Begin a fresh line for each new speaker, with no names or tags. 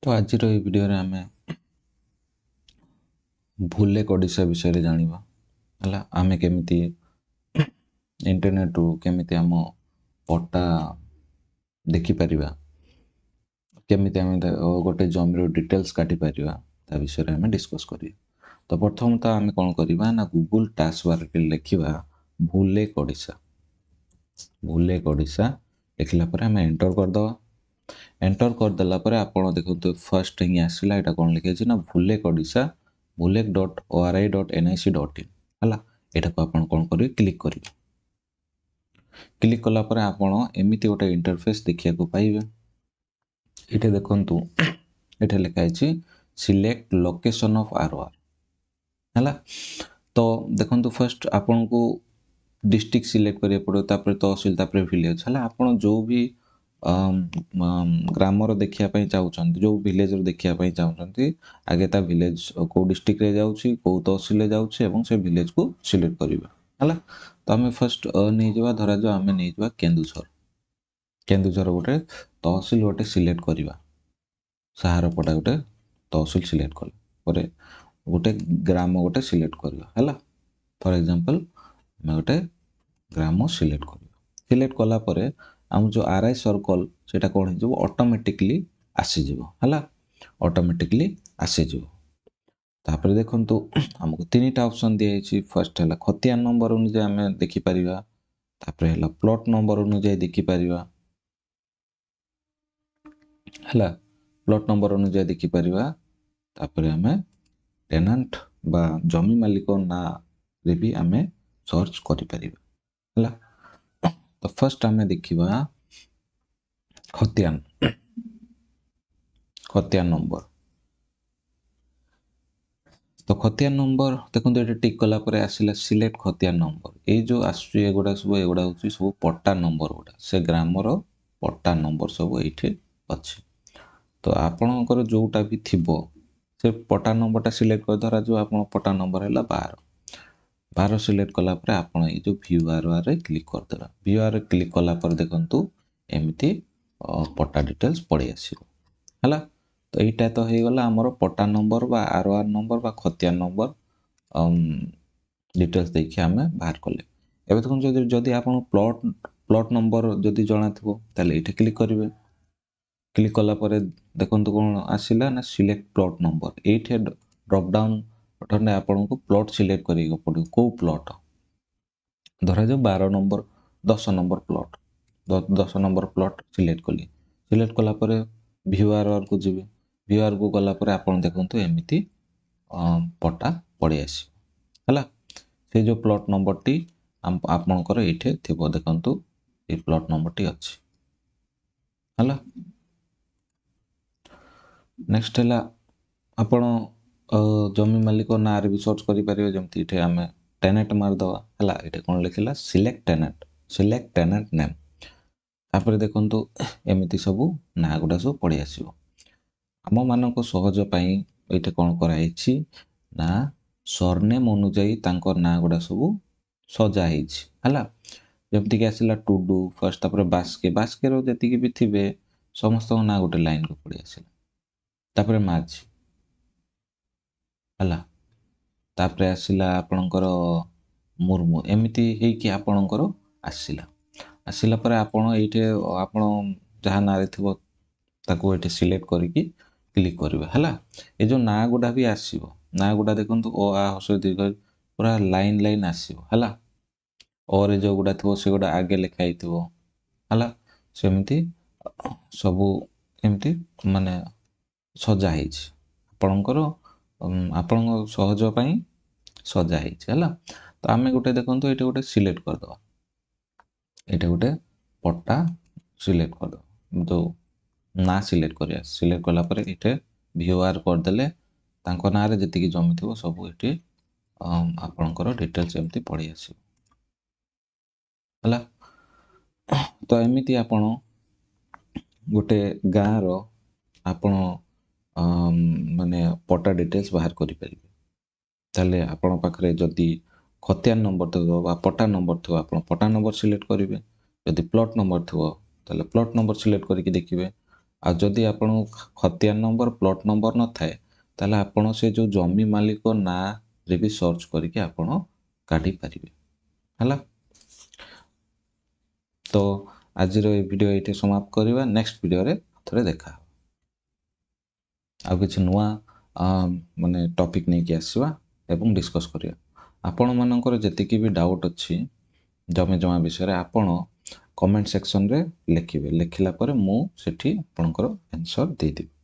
तो आज वीडियो रे आमे भूले ओडिशा विषय जानिबा हला आमे केमिति इंटरनेट रु केमिति आम पट्टा देखि परिबा केमिति आमे गोटे जमी रो डिटेल्स काटी परिबा ता विषय रे आमे डिस्कस करिया। तो प्रथम तो आमे कोन करिबा ना गूगल टास्क बार के लिखिबा भूले ओडिशा लिखला पर आमे एंटर कर दवा। एंटर कर देला पर आपण देखो फर्स्ट ही आसीला एटा कोन लिखे छी ना भूलेक.ori.nic.in हला एटा को आपण कोन करिवे क्लिक करिवे। क्लिक कला पर आपण एमिति गोटे इंटरफेस देखिया को पाइबे। इटे देखंतु एटा लिखा छी सिलेक्ट लोकेशन ऑफ आरओआर हला। तो देखंतु फर्स्ट आपण को डिस्ट्रिक्ट सिलेक्ट करिया पड़ो तापर तहसील तापर विलेज हला। आपण जो भी ग्रामर देखिया पई चाहउछंती जो विलेज रो देखिया पई चाहउछंती आगे ता विलेज को डिस्ट्रिक्ट रे जाउछि को तहसील रे जाउछि एवं से विलेज को सिलेक्ट करिबा हला। तो हमें फर्स्ट नै जबा धरा जो हमें नै जबा केन्दुझर गोटे तहसील गोटे सिलेक्ट करिबा सहार पटा गोटे तहसील सिलेक्ट कले परे गोटे ग्राम गोटे सिलेक्ट करिबा हला। फॉर एग्जांपल मैं गोटे ग्राम सिलेक्ट करिबा। सिलेक्ट कला परे हम जो आरआई सर्कल सेटा कोन हिजो ऑटोमेटिकली आसी जिवो हला। ऑटोमेटिकली आसी जिवो तापर देखंतु हमको तीनटा ऑप्शन दिया छी। फर्स्ट हला खतिया नंबर अनुसार हमें देखि परिबा तापर हला प्लॉट नंबर अनुसार देखि परिबा हला। प्लॉट नंबर अनुसार देखि परिबा तापर हमें टेनेंट बा जमी मालिक ना रे भी हमें सर्च करि परिबा हला। तो फर्स्ट हमें देखिबा खतियान नंबर। तो खतियान नंबर देखंतु एटा टिक कला परे आसिला सिलेक्ट खतियान नंबर। ए जो आसु एगुडा होची सब पट्टा नंबर गुडा से ग्रामर पट्टा नंबर सब एठे अछि। तो आपणकर जोटा भी थिबो से पट्टा नंबरटा सिलेक्ट कर धरा जो आपण पट्टा नंबर हैला 12 सिलेक्ट कला परे आपण ए जो व्यू आरआर रे क्लिक कर देबा। व्यू आर रे क्लिक कला पर देखंतु एमिति पट्टा डिटेल्स पड़ी आसीबो हला। तो एटा तो हे गला हमर पट्टा नंबर बा आरआर नंबर बा खतिया नंबर डिटेल्स देखि हमें बाहर कले। एबे देखन जदी आपण प्लॉट नंबर जदी जणा थिबो ताले एठे क्लिक करिवे। क्लिक कला परे देखंतु कोन आसीला ना सिलेक्ट प्लॉट नंबर। एठे ड्रॉप डाउन बटन रे आपण को प्लॉट सिलेक्ट करियो पड़ो को प्लॉट धरा जो 12 number 10 number plot 10 number plot select कली। सिलेक्ट कला परे व्यू आरआर को जिवे। व्यू आर को गला परे आपण देखंतु एमिति पट्टा पड़ी आसी हला। से जो प्लॉट नंबर टी आपणकर एठे थिबो देखंतु ए प्लॉट नंबर टी अछि हला। नेक्स्ट हला आपण जमी मालिक ना रे भी सर्च करि परिबे जेमति एठे हमें टेनेंट मार दवा हला। एठे कोन लिखिला सिलेक्ट टेनेंट नेम तापर देखंतु एमिति सब ना गुडा सब पड़ी आसीबो। हम मानको सहज पई एठे कोन कराई छी ना सरनेम अनुଯାयी तांको ना गुडा सब सजा हिच हला। जेमति के आसीला टुडू फर्स्ट तापर बास्के रो जति के भी थिबे समस्त ना गुटे लाइन को पड़ी आसीला तापर माझी हला। तापर आसीला आपणकर मुर्मू एमिति हे कि आपणकर आसीला पर आपण एठे आपण जहा ना रे थिबो ताको एठे सिलेक्ट करिकि क्लिक करिवे हला। ए जो ना गुडा भी आसीबो ना गुडा देखंतु ओ आ हस दीर्घ पूरा लाइन आसीबो हला। और जो गुडा थिबो से गुडा आगे लिखा हिथिबो हला। सेमिति सब एमिति माने सजा हिच आपणकर आपण सहज पई सजा हिच हला। तो आमे गुटे देखंतु एठे गुटे सिलेक्ट कर दवा। एठे गुटे पट्टा सिलेक्ट कर दवा जो ना सिलेक्ट करिया। सिलेक्ट कला परे एठे व्यू आर कर देले तांको ना रे जति कि जमी थिबो सब एठे आपणकर डिटेल्स एमति पड़ी आसीबो हला। तो एमिति आपण गोटे गाँ रो आपण माने पट्टा डिटेल्स बाहर करि परिबे। ताले आपण पाखरे जदी खतिया नंबर थो बा पट्टा नंबर थो आपण पट्टा नंबर सिलेक्ट करिवे। जदी प्लॉट नंबर थो ताले प्लॉट नंबर सिलेक्ट करिकि देखिबे। ଆଉ ଯଦି ଆପଣଙ୍କୁ ଖତିଆନ ନମ୍ବର ପ୍ଲଟ୍ ନମ୍ବର ନଥାଏ ତାହେଲେ ଆପଣ ସେ ଯେଉଁ ଜମି ମାଲିକ ନାଁରେ ବି ସର୍ଚ୍ଚ କରିକି ଆପଣ କାଢ଼ିପାରିବେ ହେଲା। ତ ଆଜିର এই ଭିଡ଼ିଓ ଏଇଠି ସମାପ୍ତ କରିବା। ନେକ୍ସଟ ଭିଡ଼ିଓରେ ଥରେ ଦେଖା ହେବ। ଆଉ କିଛି ନୂଆ ମାନେ ଟପିକ୍ ନେଇକି ଆସିବା ଏବଂ ଡିସ୍କସ୍ କରିବା। ଆପଣମାନଙ୍କର ଯେତିକି ବି ଡାଉଟ୍ ଅଛି ଜମି ଜମା ବିଷୟରେ ଆପଣ କମେଣ୍ଟ ସେକ୍ସନରେ ଲେଖିବେ। ଲେଖିଲା ପରେ ମୁଁ ସେଠି ଆପଣଙ୍କର ଆନ୍ସର୍ ଦେଇଦେବି।